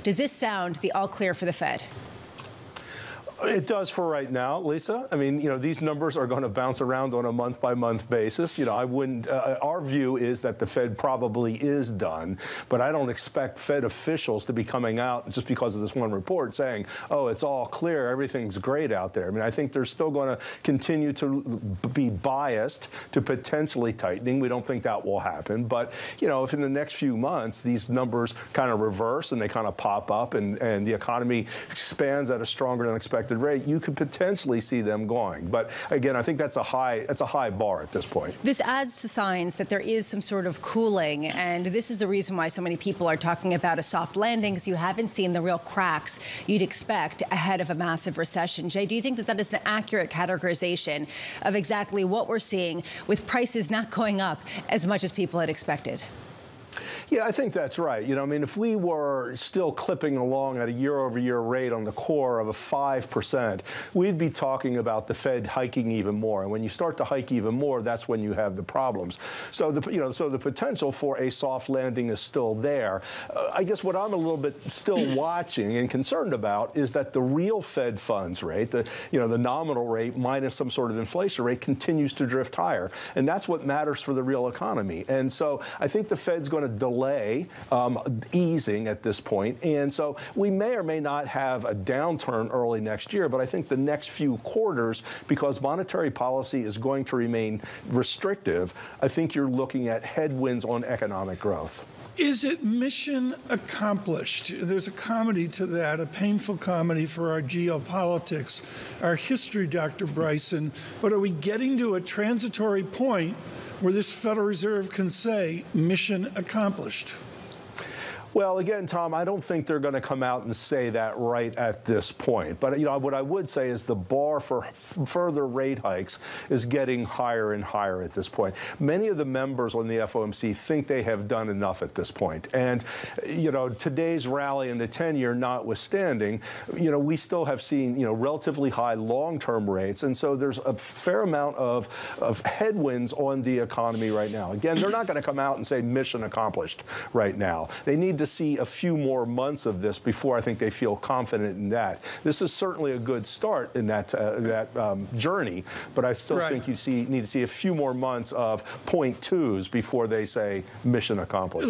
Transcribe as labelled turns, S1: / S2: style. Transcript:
S1: Does this sound the all clear for the Fed?
S2: It does for right now, Lisa. I mean, these numbers are going to bounce around on a month-by-month basis. I wouldn't. Our view is that the Fed probably is done, but I don't expect Fed officials to be coming out just because of this one report saying, "Oh, it's all clear, everything's great out there." I mean, I think they're still going to continue to be biased to potentially tightening. We don't think that will happen, but if in the next few months these numbers kind of reverse and they kind of pop up and the economy expands at a stronger than expected rate, you could potentially see them going. But again, I think that's a high bar at this point.
S1: This adds to signs that there is some sort of cooling, and this is the reason why so many people are talking about a soft landing, because you haven't seen the real cracks you'd expect ahead of a massive recession. Jay, do you think that that is an accurate categorization of exactly what we're seeing with prices not going up as much as people had expected?
S2: Yeah, I think that's right. I mean, if we were still clipping along at a year-over-year rate on the core of a 5%, we'd be talking about the Fed hiking even more. And when you start to hike even more, that's when you have the problems. So the potential for a soft landing is still there. I guess what I'm a little bit still watching and concerned about is that the real Fed funds rate, the nominal rate minus some sort of inflation rate, continues to drift higher, and that's what matters for the real economy. And so I think the Fed's going to delay easing at this point. And so we may or may not have a downturn early next year, but I think the next few quarters, because monetary policy is going to remain restrictive, I think you're looking at headwinds on economic growth.
S3: Is it mission accomplished? There's a comedy to that, a painful comedy for our geopolitics, our history, Dr. Bryson. But are we getting to a transitory point where this Federal Reserve can say, mission accomplished?
S2: Well, again, Tom, I don't think they're going to come out and say that right at this point. But, what I would say is the bar for further rate hikes is getting higher and higher at this point. Many of the members on the FOMC think they have done enough at this point. And, today's rally in the 10-year notwithstanding, we still have seen, relatively high long-term rates. And so there's a fair amount of headwinds on the economy right now. Again, they're not going to come out and say mission accomplished right now. They need to see a few more months of this before I think they feel confident in that. This is certainly a good start in that journey, but I still think you need to see a few more months of 0.2s before they say mission accomplished.